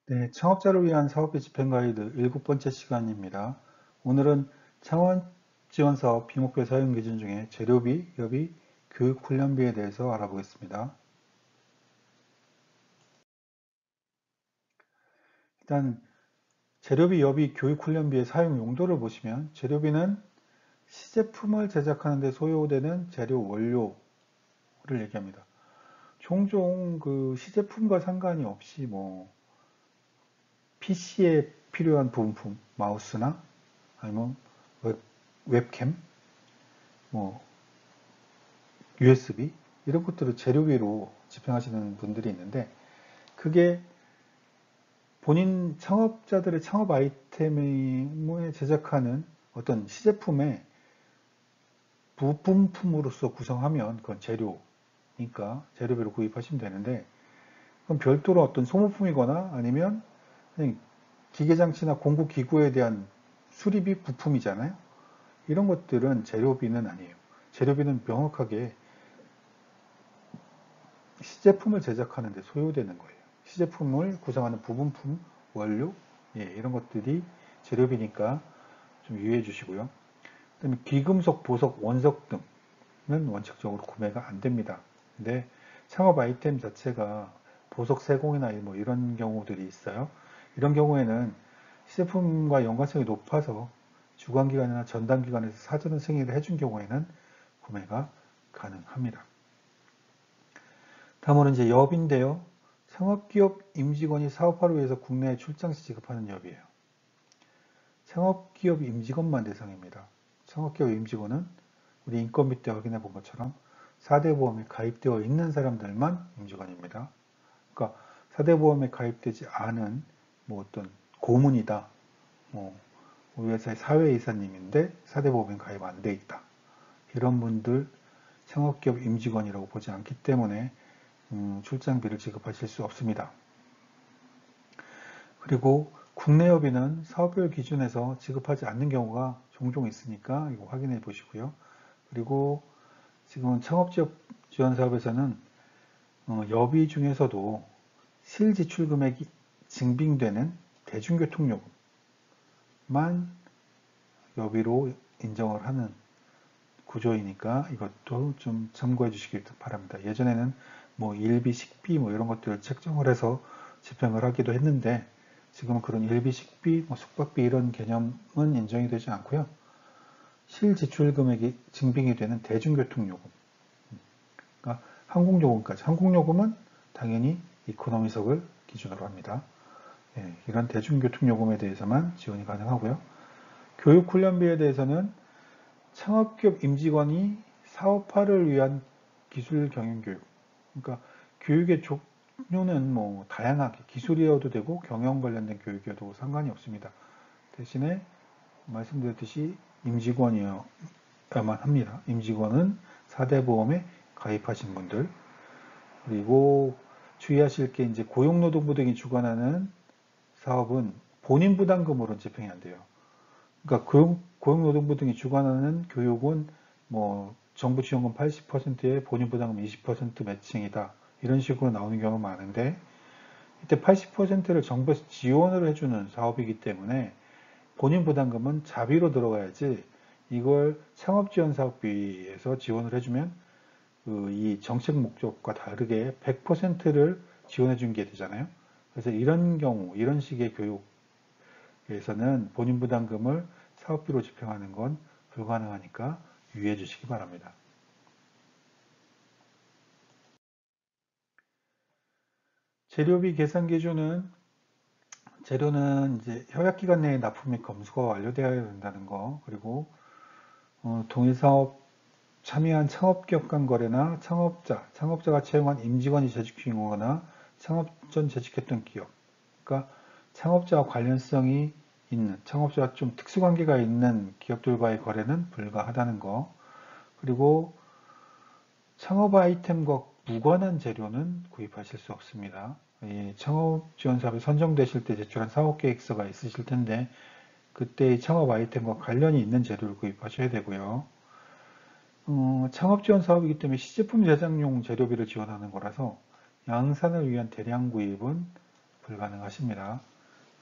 네, 창업자를 위한 사업비 집행 가이드 7번째 시간입니다. 오늘은 창업지원사업 비목표 사용 기준 중에 재료비, 여비, 교육훈련비에 대해서 알아보겠습니다. 일단 재료비, 여비, 교육훈련비의 사용 용도를 보시면 재료비는 시제품을 제작하는 데 소요되는 재료 원료를 얘기합니다. 종종 그 시제품과 상관이 없이 PC에 필요한 부품, 마우스나 아니면 웹캠, 뭐 USB 이런 것들을 재료비로 집행하시는 분들이 있는데 그게 본인 창업자들의 창업 아이템을 제작하는 어떤 시제품의 부품으로서 구성하면 그건 재료니까 재료비로 구입하시면 되는데 그럼 별도로 어떤 소모품이거나 아니면 그냥 기계장치나 공구기구에 대한 수리비 부품이잖아요. 이런 것들은 재료비는 아니에요. 재료비는 명확하게 시제품을 제작하는 데 소요되는 거예요. 시제품을 구성하는 부분품, 원료, 이런 것들이 재료비니까 좀 유의해 주시고요. 그다음에 귀금속, 보석, 원석 등은 원칙적으로 구매가 안 됩니다. 근데 창업 아이템 자체가 보석 세공이나 뭐 이런 경우들이 있어요. 이런 경우에는 시제품과 연관성이 높아서 주관기관이나 전담기관에서 사전 승인을 해준 경우에는 구매가 가능합니다. 다음으로 이제 여비인데요. 창업기업 임직원이 사업화를 위해서 국내에 출장 시 지급하는 여비예요. 창업기업 임직원만 대상입니다. 창업기업 임직원은 우리 인건비 때 확인해 본 것처럼 4대 보험에 가입되어 있는 사람들만 임직원입니다. 그러니까 4대 보험에 가입되지 않은 뭐 어떤 고문이다. 우리 회사의 사회이사님인데 4대 보험에 가입 안 돼 있다. 이런 분들 창업기업 임직원이라고 보지 않기 때문에 출장비를 지급하실 수 없습니다. 그리고 국내 여비는 사업별 기준에서 지급하지 않는 경우가 종종 있으니까 이거 확인해 보시고요. 그리고 지금 창업지원 사업에서는 여비 중에서도 실지출 금액이 증빙되는 대중교통요금만 여비로 인정을 하는 구조이니까 이것도 좀 참고해 주시기 바랍니다. 예전에는 뭐 일비, 식비 뭐 이런 것들을 책정을 해서 집행을 하기도 했는데 지금은 그런 일비, 식비, 뭐 숙박비 이런 개념은 인정이 되지 않고요. 실지출 금액이 증빙이 되는 대중교통요금, 그러니까 항공요금까지. 항공요금은 당연히 이코노미석을 기준으로 합니다. 이런 대중교통요금에 대해서만 지원이 가능하고요. 교육훈련비에 대해서는 창업기업 임직원이 사업화를 위한 기술 경영교육. 그러니까 교육의 종류는 뭐 다양하게 기술이어도 되고 경영 관련된 교육이어도 상관이 없습니다. 대신에 말씀드렸듯이 임직원이어야만 합니다. 임직원은 4대 보험에 가입하신 분들, 그리고 주의하실 게 이제 고용노동부 등이 주관하는 사업은 본인 부담금으로 집행이 안 돼요. 그러니까 고용노동부 등이 주관하는 교육은 뭐 정부 지원금 80%에 본인 부담금 20% 매칭이다. 이런 식으로 나오는 경우가 많은데 이때 80%를 정부에서 지원을 해주는 사업이기 때문에 본인 부담금은 자비로 들어가야지 이걸 창업지원사업비에서 지원을 해주면 이 정책 목적과 다르게 100%를 지원해 준 게 되잖아요. 그래서 이런 경우, 이런 식의 교육에서는 본인 부담금을 사업비로 집행하는 건 불가능하니까 유의해 주시기 바랍니다. 재료비 계산 기준은 재료는 이제 협약기간 내에 납품 및 검수가 완료되어야 된다는 거, 그리고 동일사업 참여한 창업기업 간 거래나 창업자가 채용한 임직원이 재직 중이거나 창업 전 재직했던 기업, 그러니까 창업자와 관련성이 있는, 창업자와 좀 특수관계가 있는 기업들과의 거래는 불가하다는 거, 그리고 창업 아이템과 무관한 재료는 구입하실 수 없습니다. 창업지원사업에 선정되실 때 제출한 사업계획서가 있으실 텐데 그때의 창업 아이템과 관련이 있는 재료를 구입하셔야 되고요. 창업지원 사업이기 때문에 시제품 제작용 재료비를 지원하는 거라서 양산을 위한 대량 구입은 불가능하십니다.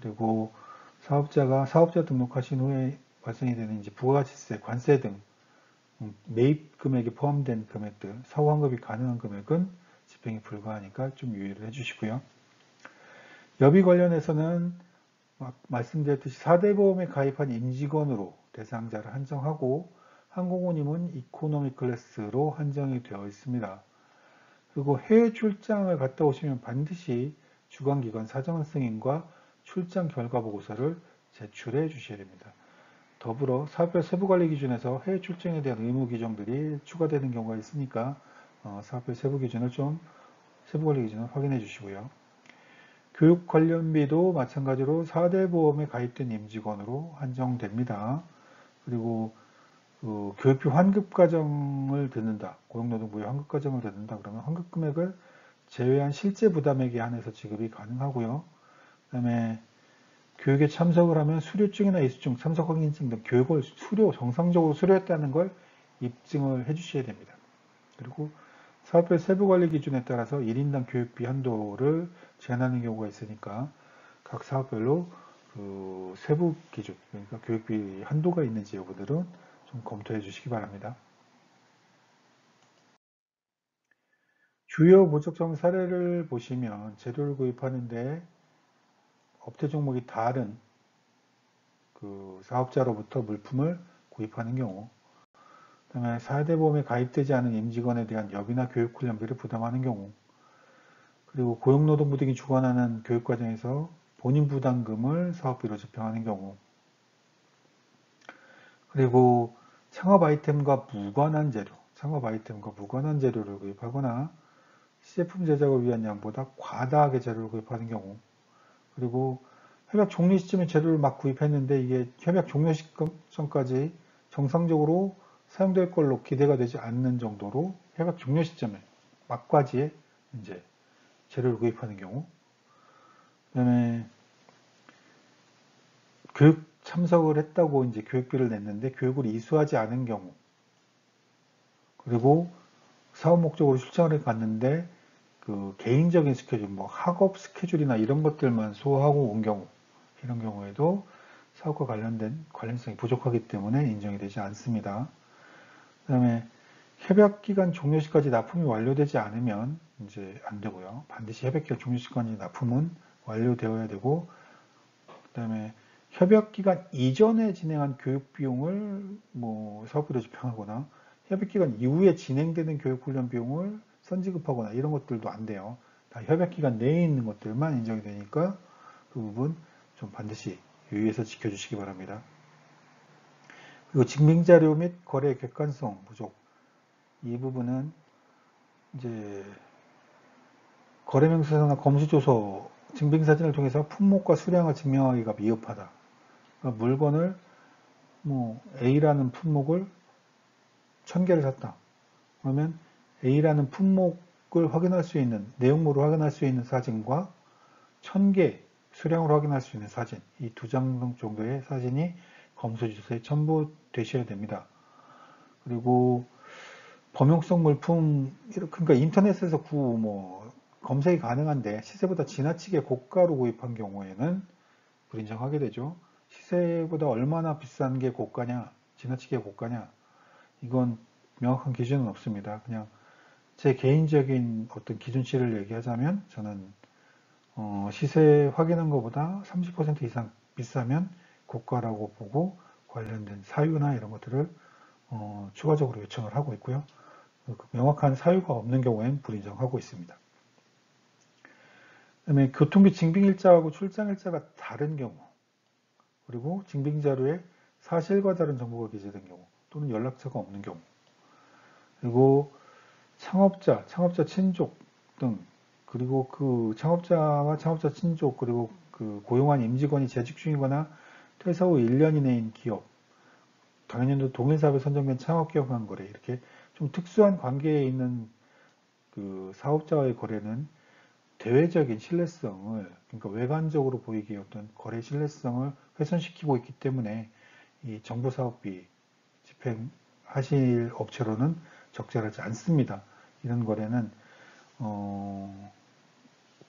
그리고 사업자 등록하신 후에 발생이 되는 이제 부가가치세, 관세 등 매입 금액에 포함된 금액들, 사후 환급이 가능한 금액은 집행이 불가하니까 좀 유의를 해주시고요. 여비 관련해서는 말씀드렸듯이 4대 보험에 가입한 임직원으로 대상자를 한정하고 항공우님은 이코노미 클래스로 한정이 되어 있습니다. 그리고 해외 출장을 갔다 오시면 반드시 주관기관 사전 승인과 출장 결과 보고서를 제출해 주셔야 됩니다. 더불어 사업별 세부관리 기준에서 해외 출장에 대한 의무 규정들이 추가되는 경우가 있으니까 사업별 세부관리 기준을 확인해 주시고요. 교육 관련비도 마찬가지로 4대 보험에 가입된 임직원으로 한정됩니다. 그리고 교육비 환급 과정을 듣는다. 고용노동부의 환급 과정을 듣는다. 그러면 환급 금액을 제외한 실제 부담액에 한해서 지급이 가능하고요. 그 다음에 교육에 참석을 하면 수료증이나 이수증, 참석 확인증 등 교육을 정상적으로 수료했다는 걸 입증을 해주셔야 됩니다. 그리고 사업별 세부관리 기준에 따라서 1인당 교육비 한도를 제한하는 경우가 있으니까 각 사업별로 세부 기준, 그러니까 교육비 한도가 있는지 여부들은 좀 검토해 주시기 바랍니다. 주요 목적성 사례를 보시면 재료를 구입하는데 업태 종목이 다른 사업자로부터 물품을 구입하는 경우, 그 다음에 4대 보험에 가입되지 않은 임직원에 대한 여비나 교육 훈련비를 부담하는 경우, 그리고 고용노동부 등이 주관하는 교육과정에서 본인 부담금을 사업비로 집행하는 경우, 그리고 창업 아이템과 무관한 재료를 구입하거나 시제품 제작을 위한 양보다 과다하게 재료를 구입하는 경우, 그리고 협약 종료 시점에 재료를 막 구입했는데 이게 협약 종료 시점까지 정상적으로 사용될 걸로 기대가 되지 않는 정도로 협약 종료 시점에 막바지에 이제 재료를 구입하는 경우, 그다음에 교육 참석을 했다고 이제 교육비를 냈는데 교육을 이수하지 않은 경우, 그리고 사업 목적으로 출장을 갔는데 개인적인 스케줄, 학업 스케줄이나 이런 것들만 소화하고 온 경우, 이런 경우에도 사업과 관련된 관련성이 부족하기 때문에 인정이 되지 않습니다. 그 다음에 협약기간 종료시까지 납품이 완료되지 않으면 이제 안 되고요. 반드시 협약기간 종료시까지 납품은 완료되어야 되고, 그 다음에 협약기간 이전에 진행한 교육비용을 사업비로 집행하거나 협약기간 이후에 진행되는 교육훈련 비용을 선지급하거나 이런 것들도 안 돼요. 다 협약기간 내에 있는 것들만 인정이 되니까 그 부분 좀 반드시 유의해서 지켜주시기 바랍니다. 그리고 증빙자료 및 거래 객관성 부족, 이 부분은 이제 거래명세서나 검수조서, 증빙사진을 통해서 품목과 수량을 증명하기가 미흡하다. 그러니까 물건을 A라는 품목을 1000개를 샀다. 그러면 A라는 품목을 확인할 수 있는, 내용물을 확인할 수 있는 사진과 1000개 수량으로 확인할 수 있는 사진, 이 2장 정도의 사진이 검수조서에 첨부되셔야 됩니다. 그리고 범용성 물품, 그러니까 인터넷에서 검색이 가능한데 시세보다 지나치게 고가로 구입한 경우에는 불인정하게 되죠. 시세보다 얼마나 비싼 게 고가냐, 지나치게 고가냐, 이건 명확한 기준은 없습니다. 그냥 제 개인적인 어떤 기준치를 얘기하자면 저는 시세 확인한 것보다 30% 이상 비싸면 고가라고 보고 관련된 사유나 이런 것들을 추가적으로 요청을 하고 있고요. 명확한 사유가 없는 경우에는 불인정하고 있습니다. 그다음에 교통비 증빙일자하고 출장일자가 다른 경우, 그리고 증빙자료에 사실과 다른 정보가 기재된 경우, 또는 연락처가 없는 경우, 그리고 창업자 친족 등, 그리고 그 창업자와 창업자 친족, 그리고 고용한 임직원이 재직 중이거나 퇴사 후 1년 이내인 기업, 당연히 동일사업에 선정된 창업기업 간 거래, 이렇게 좀 특수한 관계에 있는 사업자와의 거래는 대외적인 신뢰성을, 그러니까 외관적으로 보이기에 어떤 거래 신뢰성을 훼손시키고 있기 때문에 이 정보사업비 집행하실 업체로는 적절하지 않습니다. 이런 거래는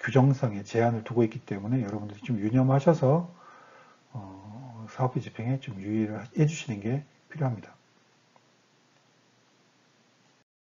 규정성에 제한을 두고 있기 때문에 여러분들이 좀 유념하셔서 사업비 집행에 좀 유의를 해주시는 게 필요합니다.